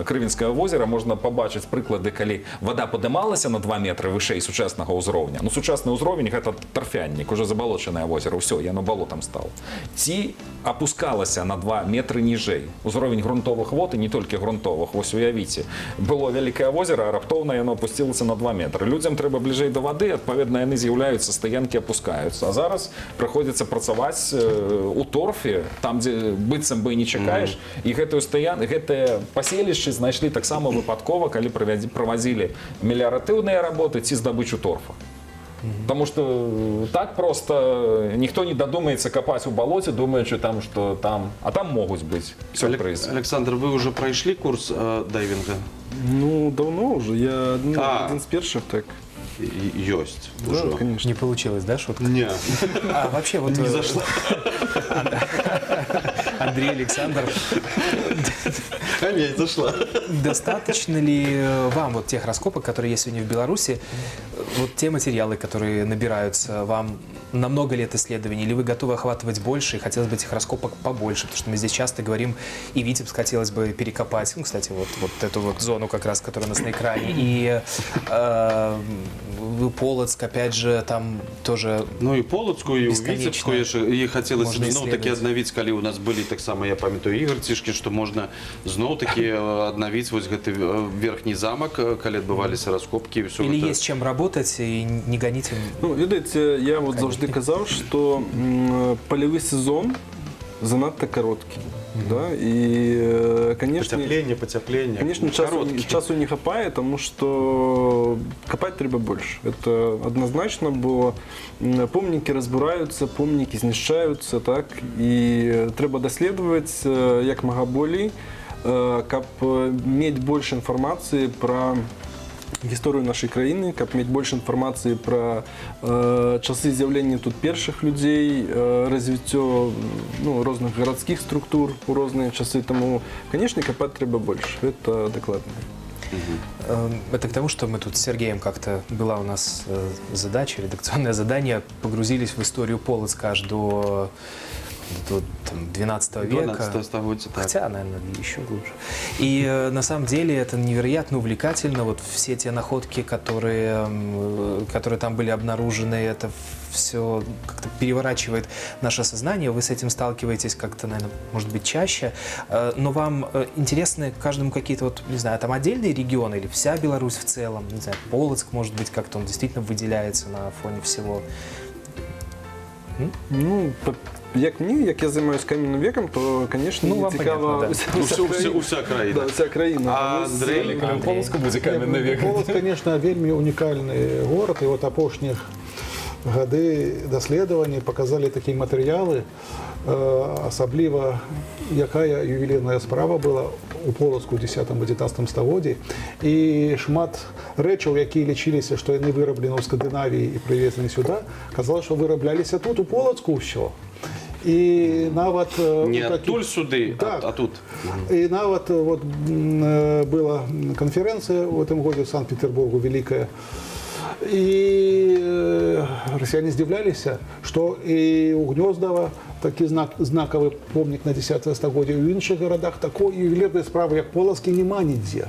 Кривінського озера можна побачити приклади, коли вода піднімалася на 2 метри вище сучасного узровня. Ну, сучасний узровень – це торфянник, уже заболочене озеро, все, воно болотом стало. Ці опускалися на 2 метри ниже. Узровень ґрунтових вод, і не тільки ґрунтових, ось уявіть, було велике озеро, а раптовно воно опустилося на 2 метри. Людям треба ближче до води, відповідно, вони з'являються, стоянки опускаються. А зараз приходиться працювати у торфі, там, де быццам бы і не чакаеш. І гэтае паселішчы знайшлі таксама выпадкова, калі праводзілі меліаратыўныя работы ці здабычу торфа. Потому что так просто никто не додумается копать в болоте, думаючи там, что там, а там могут быть сюрпризы. Александр, вы уже прошли курс дайвинга? Ну, давно уже. Я один из первых так. Есть. Да, уже. конечно. Не получилось, да, шутка? Не. А вообще вот... Не зашла. Андрей, Александр, А не зашла. достаточно ли вам вот тех раскопок, которые есть сегодня в Беларуси, вот те материалы, которые набираются, вам на много лет исследований, или вы готовы охватывать больше, и хотелось бы этих раскопок побольше, потому что мы здесь часто говорим, и Витебск хотелось бы перекопать, ну, кстати, вот эту вот зону как раз, которая у нас на экране, и Полоцк, опять же, там тоже... Ну і Полоцьку, і у Бесконечно. Віцебську, і хотілося Можна б таки исследовать. відновити, коли у нас були так само, я пам'ятаю, ігор Цішки, що можна знов таки відновити ось гэты верхній замок, коли відбувалися розкопки і все. Или есть чем работать, и не гоните... Ну, видите, я вот завжди казав, що польовий сезон занадто короткий. Да? И, конечно, потепление. Конечно, часу не хапает, потому что копать треба больше. Это однозначно, бо помники разбираются, помники знищаються, так? И треба доследовать як мага болей, каб мець больше информации про гісторыю нашай краіны, каб мець больше інфармацыі пра часы з'яўлення тут першых людзей, развіццё розных гарадскіх структур у розныя часы. Таму, канешне, капаць трэба больш. Гэта дакладна. Это к тому, что мы тут с Сергеем как-то, была у нас задача, редакционное задание, погрузились в историю Полоцка аж до там, 12 века. 12 столетия, так. Хотя, наверное, еще глубже. И на самом деле это невероятно увлекательно. Вот все те находки, которые там были обнаружены, это все как-то переворачивает наше сознание. Вы с этим сталкиваетесь как-то, наверное, может быть, чаще. Но вам интересны каждому какие-то, вот, не знаю, там отдельные регионы или вся Беларусь в целом? Не знаю, Полоцк, может быть, как-то он действительно выделяется на фоне всего. Ну, як я займаюся кам'яним віком, то, звісно, мені цікаво Уся країна. Да, вся країна. А Андрей? Полоцку буде кам'яний вік. Полоцк, конечно, вельми унікальний город, і от опошніх годы даследований показали такі матеріали, особливо якая ювелірна справа була у Полоцку в 10-11 стагоддзі, і шмат рэчаў, які лічыліся, што яны выраблены ў Скандынавіі і прывезены сюда, казалось, што вырабляліся тут у Полоцку ўсё. І нават не адтуль сюды, так, а тут. І нават вот была конференция в этом году в Санкт-Петербургу великая. И россияне здивляліся, что и у Гнездова такі знаковый помнік на 10 стагоддзі, і в іншых городах такой ювелірнай справы, як Полоцкі, нема нідзе.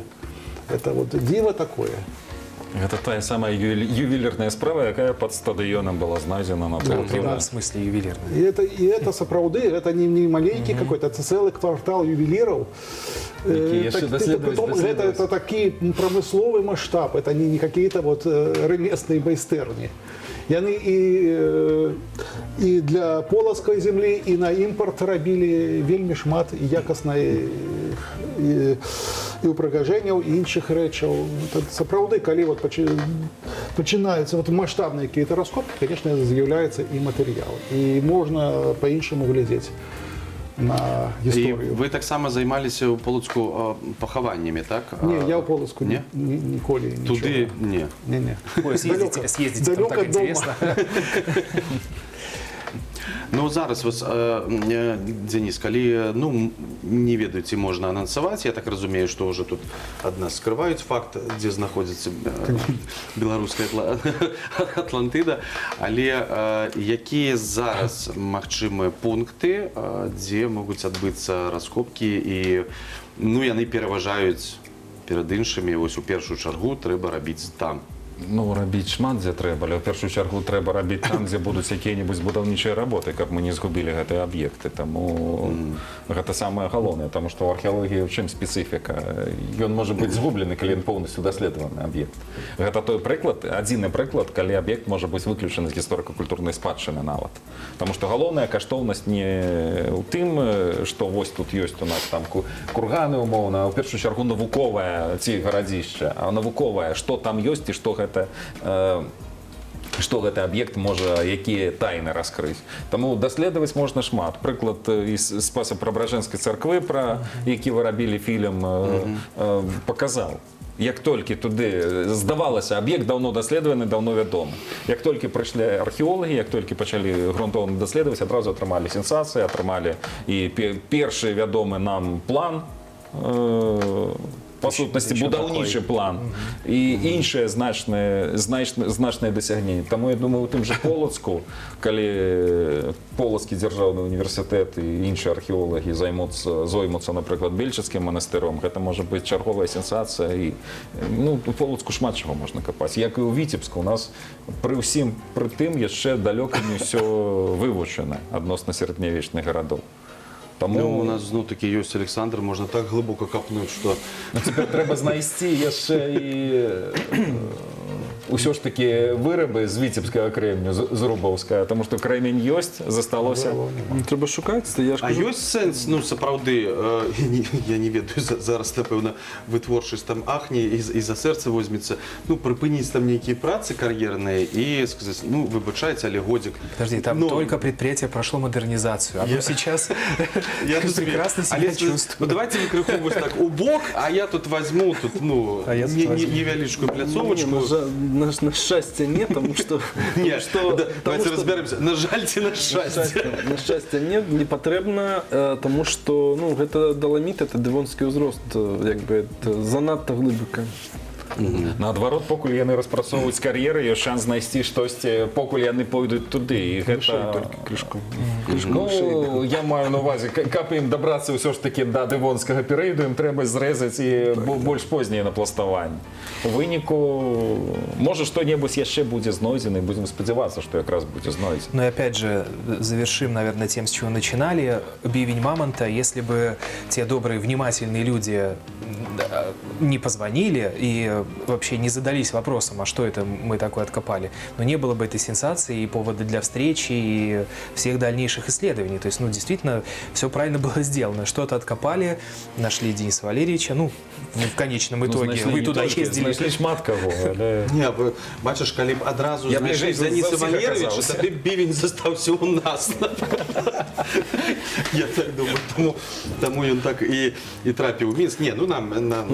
Это вот диво такое. Это та самая ювелирная справа, якая под стадионом была знайдена на В полотне. прямом смысле ювелирная. И это сапраўды, это не маленький какой-то, это целый квартал ювелиров. Какие еще доследовать. Это такой промысловый масштаб, это не какие-то вот ремесленные майстерни. И они и для полоцкой земли, и на импорт робили вельмі шмат якаснай і упрыгажэнняў і іншых рэчаў. Сапраўды, калі вот пачинаюцца вот масштабныя какие-то раскопки, конечно, з'яўляецца і матэрыял. І можна по-іншаму глядзець на І гісторыю. ви так само займалися у Полоцку похованнями, так? Не, я в Полоцку Ні? ніколі нічого. Туди ні. Не. Ой, съездите, там далеко так от дома. интересно. Ну зараз вас, Денис, калі не ведаеце, можна анансаваць. Я так разумею, што ўжо тут ад нас скрываюць факт, дзе знаходзіцца беларуская Атлантыда. Але якія зараз магчымыя пункты, дзе могуць адбыцца раскопкі і яны пераважаюць перад іншымі, вось у першую чаргу трэба рабіць там. Ну, рабіць шмат дзе трэба, але ў першую чаргу трэба рабіць там, дзе будуць якія-небудзь будаўнічыя работы, каб мы не згубілі гэтыя аб'екты. Таму гэта самае галоўнае, таму што ў археалогіі ў чым спецыфіка? Ён можа быць згублены, калі ён поўнасцю даследаваны аб'ект. Гэта той прыклад, адзіны прыклад, калі аб'ект можа быць выключаны з гісторыка-культурнай спадчыны нават. Таму што галоўная каштоўнасць не ў тым, што вось тут ёсць у нас там курганы умоўна, а ў першую чаргу навуковая ці гарадзішча, а навуковая, што там ёсць і што гэты аб'ект можа, якія тайны раскрыць. Таму даследаваць можна шмат. Прыклад з Спаса-Преображэнскай царквы, пра які вы рабілі фільм, паказаў. Як толькі туды здавалася, аб'ект даўно даследаваны, даўно вядомы. Як толькі прыйшлі археолагі, як толькі пачалі грунтоўна даследаваць, адразу атрымалі сенсацыі, атрымалі і першы вядомы нам план, па сутнасці будаўнічы план і іншыя значныя дасягненні. Таму я думаю, у тым жа Полацку, калі Полацкі дзяржаўны універсітэт і іншыя археолагі зоймуцца, напрыклад, Бельчыцкім манастыром, гэта можа быць чарговая сенсацыя. І у Полацку шмат чаго можна капаць. Як і ў Віцебску, у нас пры ўсім пры тым яшчэ далёка не ўсё вывучана адносна сярэднявечных гарадоў. У нас такі ёсць Александр, можна так глыбока капнуць, што... Цяпер трэба знайсці яшчэ і ўсё ж такі вырабы з віцебскага кремню, з рубаўскага, таму што кремень ёсць, засталося. Трэба шукаць, я ж А ёсць сэнс, сапраўды, я не ведаю, зараз, напэўна, вытворчасць там ахне і за сэрца возьмецца, прыпыніць там нейкія працы кар'ерныя і сказаць, выбачайце, але годзік. Подожди, там только предприятие прошло модернизацию, оно сейчас прекрасно себя чувствует. Давайте вы крыху вось так у бок, а я тут возьму невялічкую пляцовачку. На счастье нет, потому что... Нет, давайте разберемся. На жаль ці на шчасце? На счастье нет, не патрэбна, потому что гэта даламіт, это дэвонскі ўзрост, як бы занадта глыбока. Наадварот, покуль яны распрацоўваюць кар'еры, ёсць шанс знайсці штосьці, покуль яны пойдуць туды. І гэта... Я маю на увазе, каб ім дабрацца ўсё ж такі да дэвонскага перыяду, ім трэба зрэзаць і больш познее напластаванне. У выніку, можа, што-небудзь яшчэ будзе знойдзена, і будзем спадзявацца, што якраз будзе знойдзена. Ну и опять же, завершим, наверное, тем, с чего начинали. Бивень мамонта, если бы те добрые, внимательные люди не позвонили и вообще не задались вопросом, а что это мы такое откопали, но не было бы этой сенсации и повода для встречи и всех дальнейших исследований. То есть, действительно, все правильно было сделано. Что-то откопали, нашли Дениса Валерьевича, в конечном итоге вы туда ездили. Знайшлі шмат каго, але... Не, бачыш, калі б адразу Я знайшлі бліжэй за Дениса ўсіх Валерьевича, аказаўся. тады бівень застаўся ў нас. Я так думаю, таму ён так і трапіў у Мінск. Не,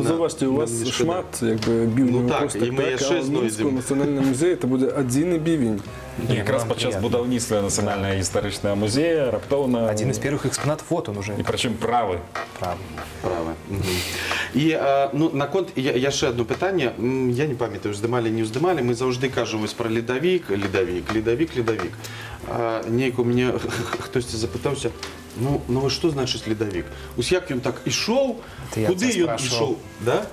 Заўважце, у вас шмат бівнів так, і мы яшчэ а ў Мінску знойдзем. нацыянальным музеі это будзе адзіны бівень. Якраз падчас будаўніцтва Нацыянальнага гістарычнага музея раптоўна... Один из первых экспонатов, вот он уже. І прычым правы. Правы. І наконт яшчэ одно пытанне, я не памятаю, здымалі, не здымалі, мы заўжды кажам вось пра ледавік. Нейк у мяне хтосьці запытаўся, што значыць ледавік? Ось як ён так ішоў, куды ён ішоў? Да?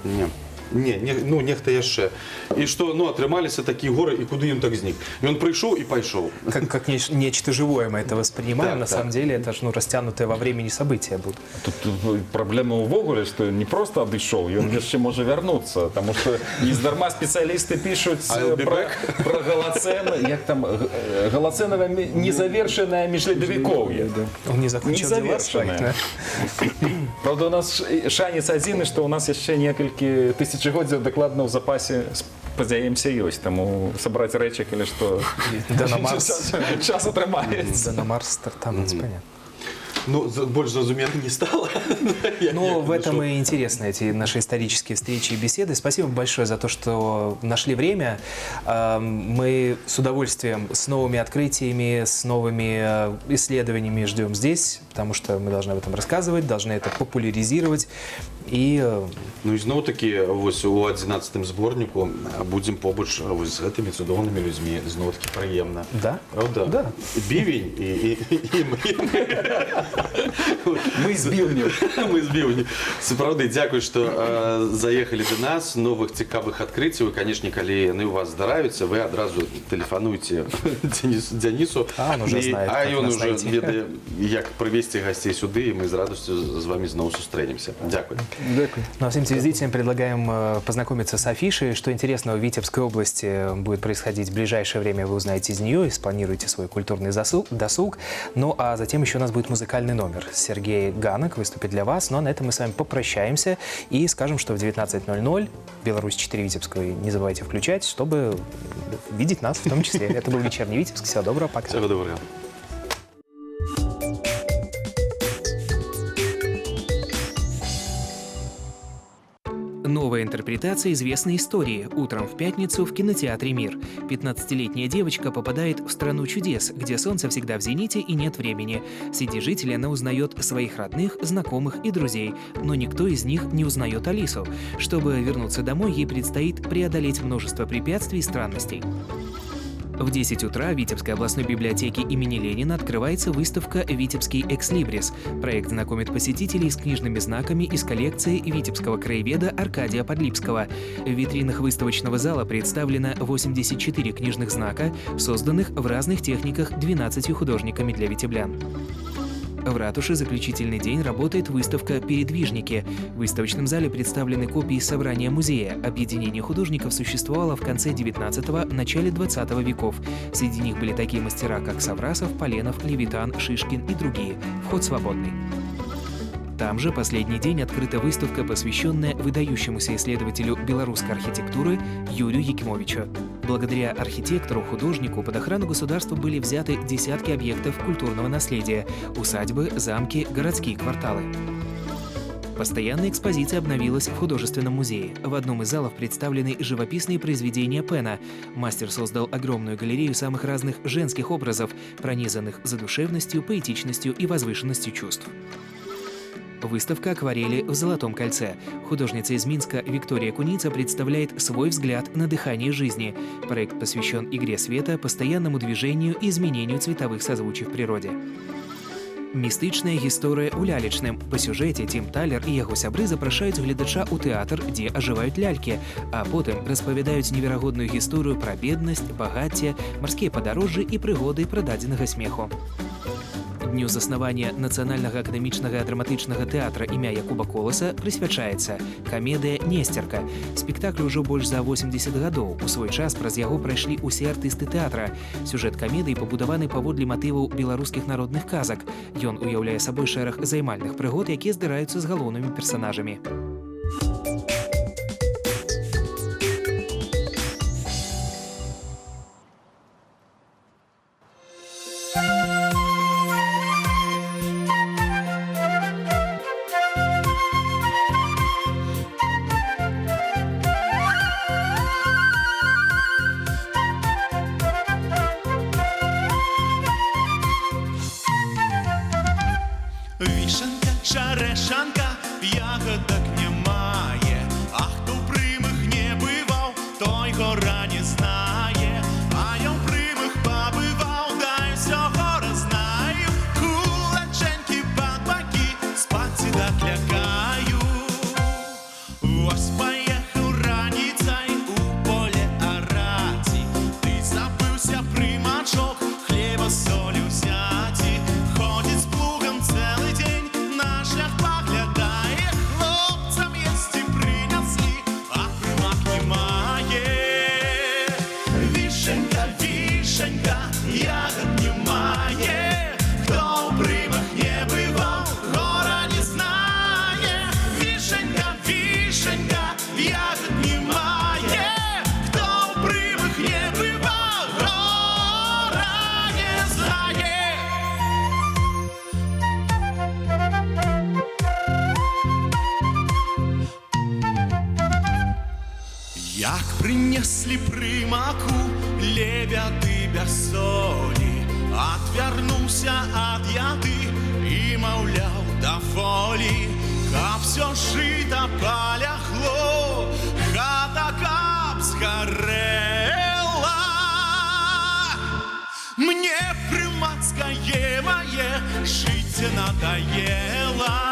Не. ну нехта яшчэ. І што, ну, атрымаліся такія горы, і куды ён так знік? Ён прыйшоў і пайшоў. Как нечто живое мы это воспринимаем, Так, на так. самом деле это же ну, растянутые во времени события будут. Тут праблема ўвогуле, што не проста адышоў, ён яшчэ можа вярнуцца, таму што нездарма спецыялісты пішуць I'll be пра галацэн, як там галацэнавае незавершанае міжледавікоўе. Он не закончил дела своих, да? Правда, у нас шанец адзіны, што у нас яшчэ некалькі тысячагоддзяў дакладна ў запасе, спадзяемся, ёсць. Таму сабраць рэчы, калі што Да на Марс. час атрымаецца. Да на Марс стартануть, понятно. Ну, больш зразумела не стало. Ну, в этом и интересны эти наши исторические встречи и беседы. Спасибо большое за то, что нашли время. Мы с удовольствием, с новыми открытиями, с новыми исследованиями ждем здесь, потому что мы должны об этом рассказывать, должны это популяризировать. И... Ну і зноў-такі вось у 11-м зборніку будзем побач вось з гэтымі цудоўнымі людзьмі, зноў-такі прыемна. Да? Правда? Да. Бівень і мы. Мы з біўнем. Мы з Бівні. Сапраўды, дзякуй, што заехалі да нас, новых цікавых адкрыццяў. І, канешне, калі яны ў вас здараюцца, вы адразу тэлефануйце Дзянісу. А, он уже знает, А как ён нас уже найти. ведае, як прывесці гасцей сюды, і мы з радасцю з вами зноў сустрэнемся. Дзякуй. Ну, а всем телезрителям предлагаем познакомиться с афишей. Что интересного в Витебской области будет происходить в ближайшее время, вы узнаете из нее и спланируете свой культурный досуг. Ну, а затем еще у нас будет музыкальный номер. Сергей Ганок выступит для вас. Ну, а на этом мы с вами попрощаемся и скажем, что в 19:00 Беларусь 4 Витебскую не забывайте включать, чтобы видеть нас в том числе. Это был вечерний Витебск. Всего доброго, пока. Всего доброго. Новая интерпретация известной истории. Утром в пятницу в кинотеатре «Мир». 15-летняя девочка попадает в страну чудес, где солнце всегда в зените и нет времени. Среди жителей она узнает своих родных, знакомых и друзей, но никто из них не узнает Алису. Чтобы вернуться домой, ей предстоит преодолеть множество препятствий и странностей. В 10 утра в Витебской областной библиотеке имени Ленина открывается выставка «Витебский экслибрис». Проект знакомит посетителей с книжными знаками из коллекции витебского краеведа Аркадия Подлипского. В витринах выставочного зала представлено 84 книжных знака, созданных в разных техниках 12 художниками для витеблян. В ратуше заключительный день работает выставка «Передвижники». В выставочном зале представлены копии собрания музея. Объединение художников существовало в конце 19-го, начале 20 веков. Среди них были такие мастера, как Саврасов, Поленов, Левитан, Шишкин и другие. Вход свободный. Там же последний день открыта выставка, посвященная выдающемуся исследователю белорусской архитектуры Юрию Якимовичу. Благодаря архитектору-художнику под охрану государства были взяты десятки объектов культурного наследия – усадьбы, замки, городские кварталы. Постоянная экспозиция обновилась в художественном музее. В одном из залов представлены живописные произведения Пена. Мастер создал огромную галерею самых разных женских образов, пронизанных задушевностью, поэтичностью и возвышенностью чувств. Выставка «Акварели в Золотом кольце». Художница из Минска Виктория Куница представляет свой взгляд на дыхание жизни. Проект посвящен игре света, постоянному движению и изменению цветовых созвучий в природе. Містычная гісторыя ў лялечным. Па сюжэце Тім Талер і яго сябры запрашаюць гледача ў тэатр, дзе ажываюць лялькі, а потым распавядаюць неверагодную гісторыю пра беднасць, багацце, марскія падарожжы і прыгоды прададзенага смеху. Дню заснавання Нацыянальнага акадэмічнага драматычнага тэатра імя Якуба Коласа прысвячаецца камедыя «Несцерка». Спектакль ужо больш за 80 гадоў. У свой час праз яго прайшлі ўсе артысты тэатра. Сюжэт камедыі пабудаваны паводле матываў беларускіх народных казак. Ён уяўляе сабой шэраг займальных прыгод, якія здараюцца з галоўнымі персанажамі. Вишенка, шарешанка, ягода к нему. маку, лебяды без солі. Отвернулся от яды и маўляў даволі, каб все жыта полягло, хата каб сгорела. Мне прымацкае мае жыццё надоело.